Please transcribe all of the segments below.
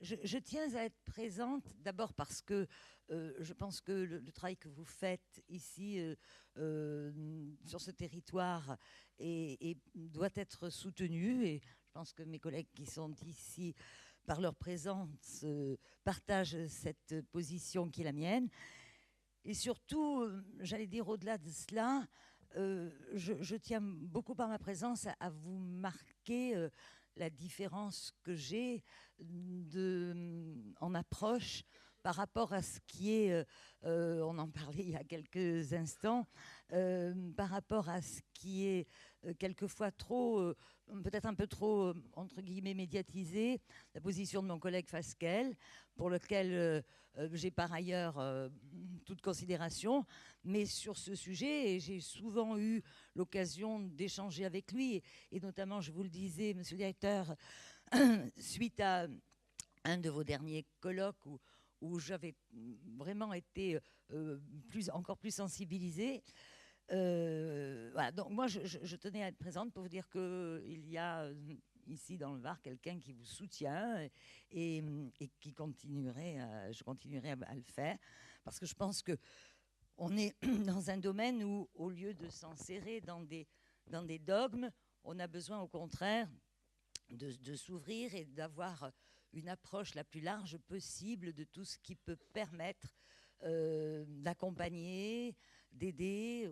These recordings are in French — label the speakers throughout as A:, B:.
A: Je tiens à être présente d'abord parce que je pense que le travail que vous faites ici sur ce territoire doit être soutenu et je pense que mes collègues qui sont ici par leur présence partagent cette position qui est la mienne. Et surtout, j'allais dire au-delà de cela, je tiens beaucoup par ma présence à vous marquer la différence que j'ai en approche par rapport à ce qui est, on en parlait il y a quelques instants, par rapport à ce qui est quelquefois trop, peut-être un peu trop, entre guillemets, médiatisé, la position de mon collègue Fasquelle, pour lequel j'ai par ailleurs toute considération, mais sur ce sujet, j'ai souvent eu l'occasion d'échanger avec lui, et notamment, je vous le disais, monsieur le directeur, suite à un de vos derniers colloques où j'avais vraiment été encore plus sensibilisée. Voilà, donc moi, je tenais à être présente pour vous dire qu'il y a ici dans le Var quelqu'un qui vous soutient et qui je continuerai à le faire parce que je pense que on est dans un domaine où, au lieu de s'enserrer dans des dogmes, on a besoin au contraire de s'ouvrir et d'avoir une approche la plus large possible de tout ce qui peut permettre d'accompagner, d'aider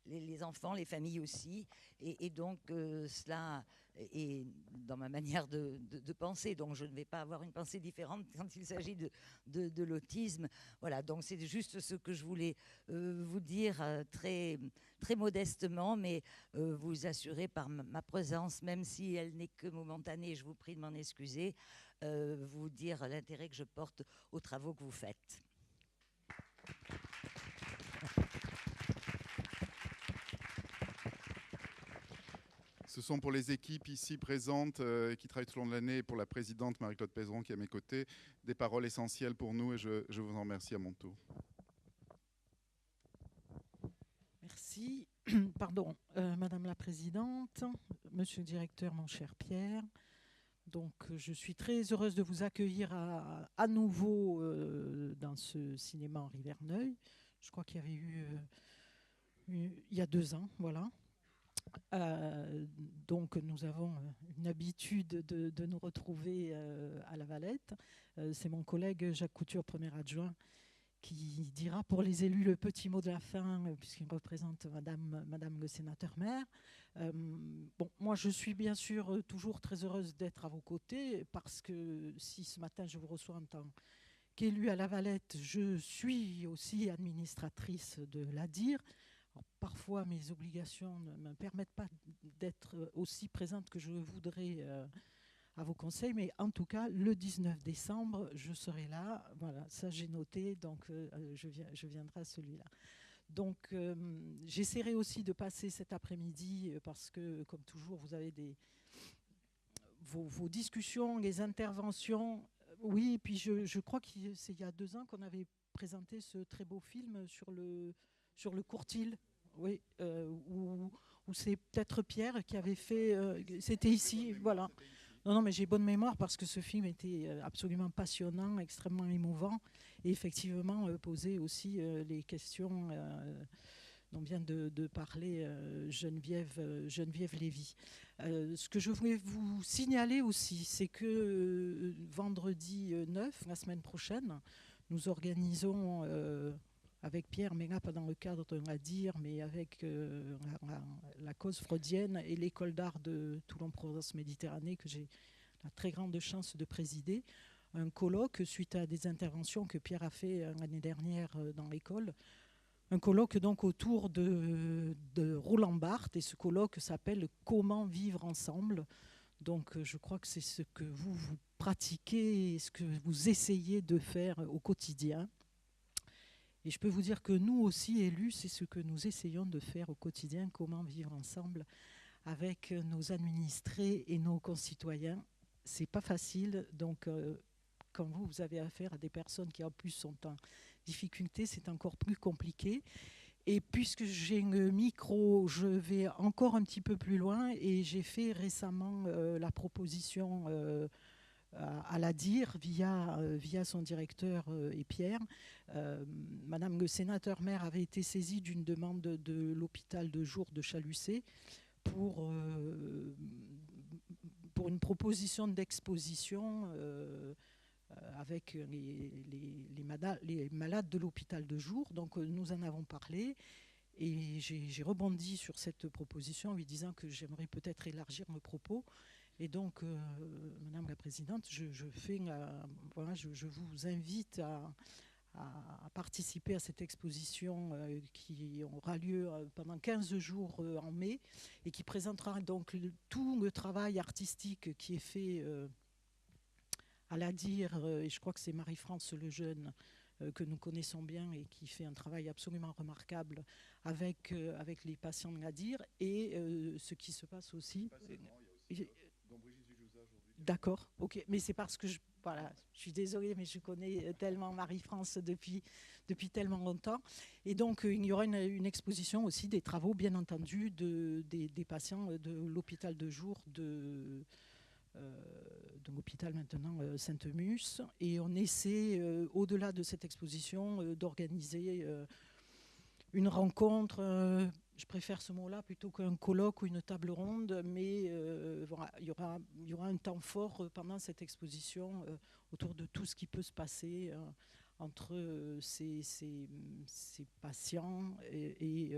A: les enfants, les familles aussi. Et donc, cela est dans ma manière de penser. Donc, je ne vais pas avoir une pensée différente quand il s'agit de l'autisme. Voilà, donc c'est juste ce que je voulais vous dire très, très modestement, mais vous assurer par ma présence, même si elle n'est que momentanée, je vous prie de m'en excuser, vous dire l'intérêt que je porte aux travaux que vous faites.
B: Ce sont pour les équipes ici présentes qui travaillent tout au long de l'année et pour la présidente Marie-Claude Pézeron qui est à mes côtés, des paroles essentielles pour nous et je vous en remercie à mon tour.
C: Merci. Pardon, Madame la Présidente, Monsieur le Directeur, mon cher Pierre. Donc, je suis très heureuse de vous accueillir à nouveau dans ce cinéma Henri Verneuil. Je crois qu'il y avait eu il y a 2 ans, voilà. Donc nous avons une habitude de nous retrouver à la Valette. C'est mon collègue Jacques Couture, premier adjoint, qui dira pour les élus le petit mot de la fin, puisqu'il représente Madame le sénateur maire. Bon, moi je suis bien sûr toujours très heureuse d'être à vos côtés, parce que si ce matin je vous reçois en tant qu'élue à la Valette, je suis aussi administratrice de l'ADIR. Alors, parfois, mes obligations ne me permettent pas d'être aussi présente que je voudrais à vos conseils, mais en tout cas, le 19 décembre, je serai là. Voilà, ça j'ai noté, donc je viendrai à celui-là. Donc, j'essaierai aussi de passer cet après-midi parce que, comme toujours, vous avez vos discussions, les interventions. Oui, et puis je crois que c'est il y a 2 ans qu'on avait présenté ce très beau film sur le Courtil, oui, où c'est peut-être Pierre qui avait fait. C'était ici, voilà. Non, non, mais j'ai bonne mémoire parce que ce film était absolument passionnant, extrêmement émouvant, et effectivement posait aussi les questions dont vient de parler Geneviève Lévy. Ce que je voulais vous signaler aussi, c'est que vendredi 9, la semaine prochaine, nous organisons avec Pierre, mais là pas dans le cadre de l'ADIR, mais avec la cause freudienne et l'école d'art de Toulon-Provence Méditerranée, que j'ai la très grande chance de présider, un colloque suite à des interventions que Pierre a fait l'année dernière dans l'école. Un colloque donc autour de Roland Barthes, et ce colloque s'appelle « Comment vivre ensemble ». Donc je crois que c'est ce que vous pratiquez et ce que vous essayez de faire au quotidien. Et je peux vous dire que nous aussi, élus, c'est ce que nous essayons de faire au quotidien, comment vivre ensemble avec nos administrés et nos concitoyens. C'est pas facile, donc quand vous avez affaire à des personnes qui en plus sont en difficulté, c'est encore plus compliqué. Et puisque j'ai le micro, je vais encore un petit peu plus loin, et j'ai fait récemment la proposition à la dire via son directeur et Pierre. Madame le sénateur maire avait été saisie d'une demande de l'hôpital de jour de Chalucé pour une proposition d'exposition avec les malades de l'hôpital de jour. Donc nous en avons parlé et j'ai rebondi sur cette proposition en lui disant que j'aimerais peut-être élargir mes propos. Et donc, Madame la Présidente, je vous invite à participer à cette exposition qui aura lieu pendant 15 jours en mai et qui présentera donc tout le travail artistique qui est fait à la dire, et je crois que c'est Marie-France Lejeune que nous connaissons bien et qui fait un travail absolument remarquable avec les patients de la dire et ce qui se passe aussi. D'accord, ok, mais c'est parce que je suis désolée, mais je connais tellement Marie-France depuis tellement longtemps. Et donc, il y aura une exposition aussi des travaux, bien entendu, des patients de l'hôpital de jour de l'hôpital maintenant Sainte-Mus. Et on essaie, au-delà de cette exposition, d'organiser une rencontre. Je préfère ce mot-là plutôt qu'un colloque ou une table ronde, mais voilà, il y aura un temps fort pendant cette exposition autour de tout ce qui peut se passer entre ces patients et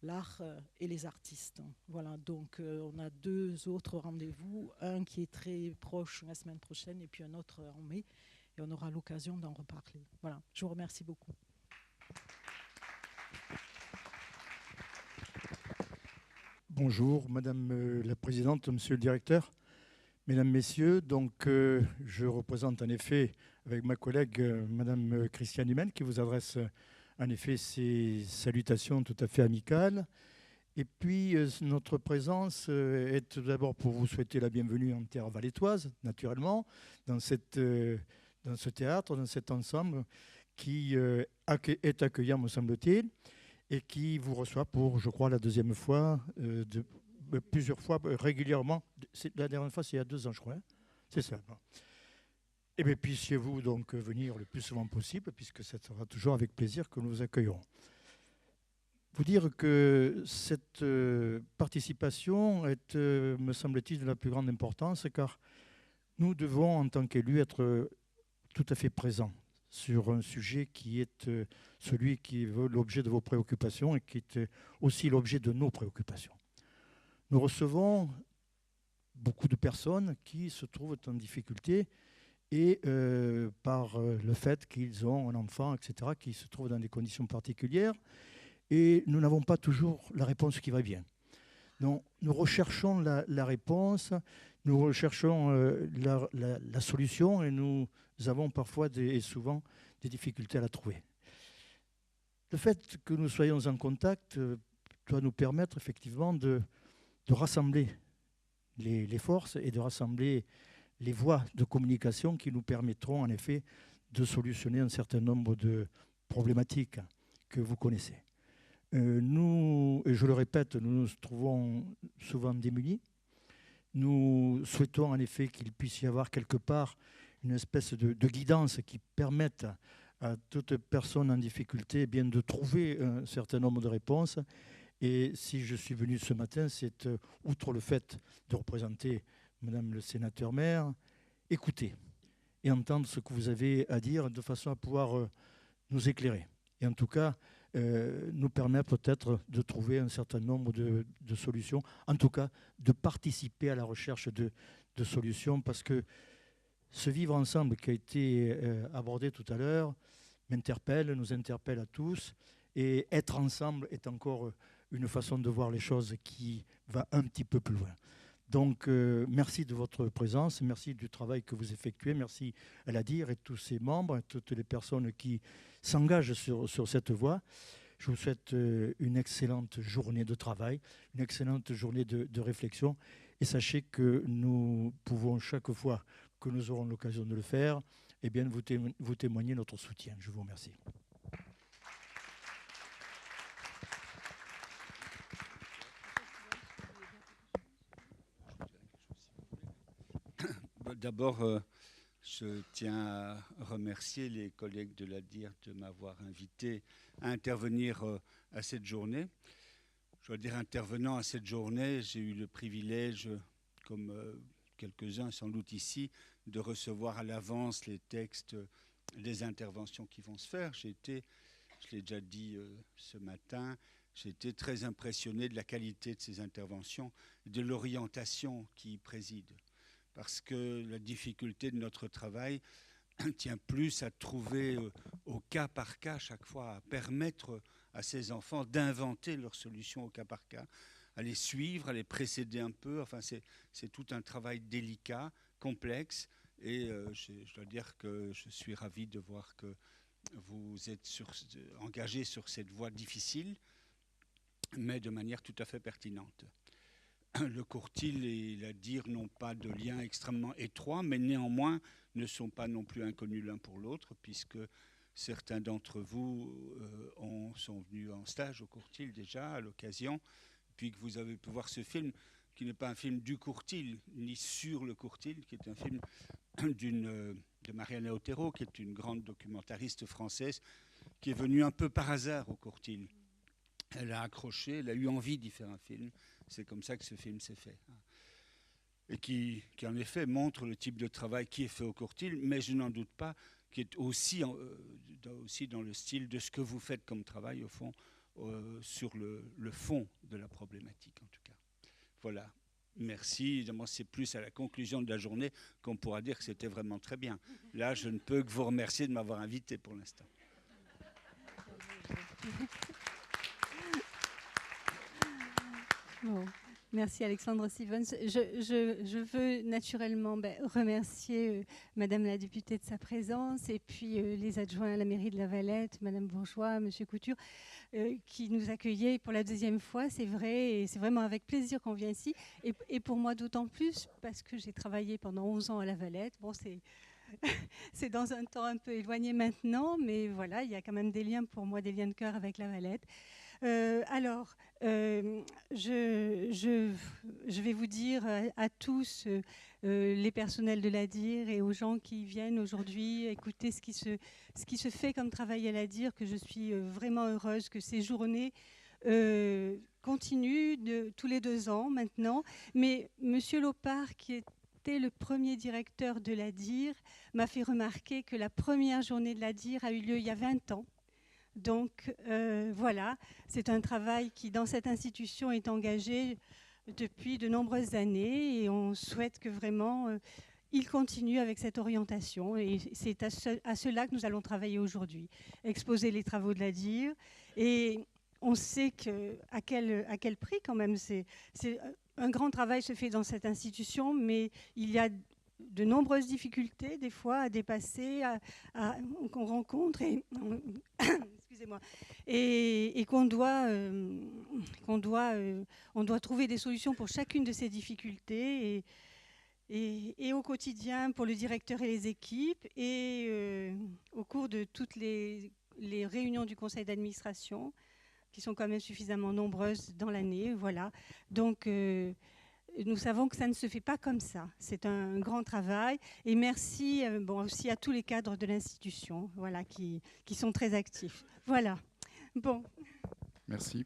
C: l'art et les artistes. Voilà, donc on a 2 autres rendez-vous, un qui est très proche la semaine prochaine et puis un autre en mai, et on aura l'occasion d'en reparler. Voilà, je vous remercie beaucoup.
D: Bonjour, Madame la Présidente, Monsieur le Directeur, Mesdames, Messieurs. Donc, je représente en effet, avec ma collègue Madame Christiane Humaine, qui vous adresse en effet ces salutations tout à fait amicales. Et puis, notre présence est tout d'abord pour vous souhaiter la bienvenue en terre valétoise, naturellement, dans ce théâtre, dans cet ensemble qui est accueillant, me semble-t-il, et qui vous reçoit pour, je crois, la 2e fois, plusieurs fois, régulièrement. La dernière fois, c'est il y a 2 ans, je crois. Hein, c'est ça. Et bien, puissiez-vous donc venir le plus souvent possible, puisque ce sera toujours avec plaisir que nous vous accueillerons. Vous dire que cette participation est, me semble-t-il, de la plus grande importance, car nous devons, en tant qu'élus, être tout à fait présents sur un sujet qui est celui qui est l'objet de vos préoccupations et qui est aussi l'objet de nos préoccupations. Nous recevons beaucoup de personnes qui se trouvent en difficulté et par le fait qu'ils ont un enfant, etc., qui se trouvent dans des conditions particulières, et nous n'avons pas toujours la réponse qui va bien. Donc, nous recherchons la réponse, nous recherchons la solution, et nous avons parfois et souvent des difficultés à la trouver. Le fait que nous soyons en contact doit nous permettre effectivement de rassembler les forces et de rassembler les voies de communication qui nous permettront en effet de solutionner un certain nombre de problématiques que vous connaissez. Nous, et je le répète, nous nous trouvons souvent démunis. Nous souhaitons en effet qu'il puisse y avoir quelque part une espèce de guidance qui permette à toute personne en difficulté bien de trouver un certain nombre de réponses. Et si je suis venu ce matin, c'est outre le fait de représenter Madame le sénateur maire, écouter et entendre ce que vous avez à dire de façon à pouvoir nous éclairer. Et en tout cas, nous permettre peut-être de trouver un certain nombre de solutions, en tout cas de participer à la recherche de solutions, parce que ce vivre ensemble qui a été abordé tout à l'heure m'interpelle, nous interpelle à tous, et être ensemble est encore une façon de voir les choses qui va un petit peu plus loin. Donc, merci de votre présence, merci du travail que vous effectuez, merci à la DIR et tous ses membres, et toutes les personnes qui s'engagent sur cette voie. Je vous souhaite une excellente journée de travail, une excellente journée de réflexion, et sachez que nous pouvons, chaque fois que nous aurons l'occasion de le faire, eh bien, vous témoigner notre soutien. Je vous remercie.
E: D'abord, je tiens à remercier les collègues de l'ADIR de m'avoir invité à intervenir à cette journée. Je dois dire, intervenant à cette journée, j'ai eu le privilège, comme quelques-uns sans doute ici, de recevoir à l'avance les textes des interventions qui vont se faire. Je l'ai déjà dit ce matin, j'ai été très impressionné de la qualité de ces interventions, de l'orientation qui y préside. Parce que la difficulté de notre travail tient plus à trouver au cas par cas chaque fois, à permettre à ces enfants d'inventer leurs solutions au cas par cas, à les suivre, à les précéder un peu. Enfin, c'est tout un travail délicat, complexe. Et je dois dire que je suis ravi de voir que vous êtes engagé sur cette voie difficile, mais de manière tout à fait pertinente. Le Courtil et l'ADIR n'ont pas de lien extrêmement étroit, mais néanmoins ne sont pas non plus inconnus l'un pour l'autre, puisque certains d'entre vous sont venus en stage au Courtil déjà à l'occasion, puis que vous avez pu voir ce film, qui n'est pas un film du Courtil, ni sur le Courtil, qui est un film de Mariana Otero, qui est une grande documentariste française, qui est venue un peu par hasard au Courtil. Elle a accroché, elle a eu envie d'y faire un film. C'est comme ça que ce film s'est fait. Et qui en effet montre le type de travail qui est fait au Courtil, mais je n'en doute pas, qui est aussi dans le style de ce que vous faites comme travail, au fond, sur le fond de la problématique, en tout cas. Voilà. Merci. Évidemment, c'est plus à la conclusion de la journée qu'on pourra dire que c'était vraiment très bien. Là, je ne peux que vous remercier de m'avoir invité pour l'instant.
F: Bon, merci Alexandre Stevens. Je veux naturellement remercier Madame la députée de sa présence et puis les adjoints à la mairie de La Valette, Madame Bourgeois, Monsieur Couture, qui nous accueillaient pour la deuxième fois, c'est vrai, et c'est vraiment avec plaisir qu'on vient ici. Et pour moi d'autant plus parce que j'ai travaillé pendant 11 ans à La Valette. Bon, c'est dans un temps un peu éloigné maintenant, mais voilà, il y a quand même des liens pour moi, des liens de cœur avec La Valette. Je vais vous dire à tous, les personnels de l'ADIR et aux gens qui viennent aujourd'hui écouter ce qui se fait comme travail à l'ADIR, que je suis vraiment heureuse que ces journées continuent tous les 2 ans maintenant. Mais Monsieur Lopard, qui était le premier directeur de l'ADIR, m'a fait remarquer que la première journée de l'ADIR a eu lieu il y a 20 ans. Donc voilà, c'est un travail qui dans cette institution est engagé depuis de nombreuses années et on souhaite que vraiment il continue avec cette orientation et c'est à cela que nous allons travailler aujourd'hui, exposer les travaux de l'ADIR et on sait à quel prix quand même, un grand travail se fait dans cette institution, mais il y a de nombreuses difficultés des fois à dépasser, qu'on rencontre et on doit trouver des solutions pour chacune de ces difficultés et au quotidien pour le directeur et les équipes et au cours de toutes les réunions du conseil d'administration qui sont quand même suffisamment nombreuses dans l'année. Voilà. Donc nous savons que ça ne se fait pas comme ça. C'est un grand travail. Et merci aussi à tous les cadres de l'institution, voilà, qui sont très actifs. Voilà. Bon.
B: Merci.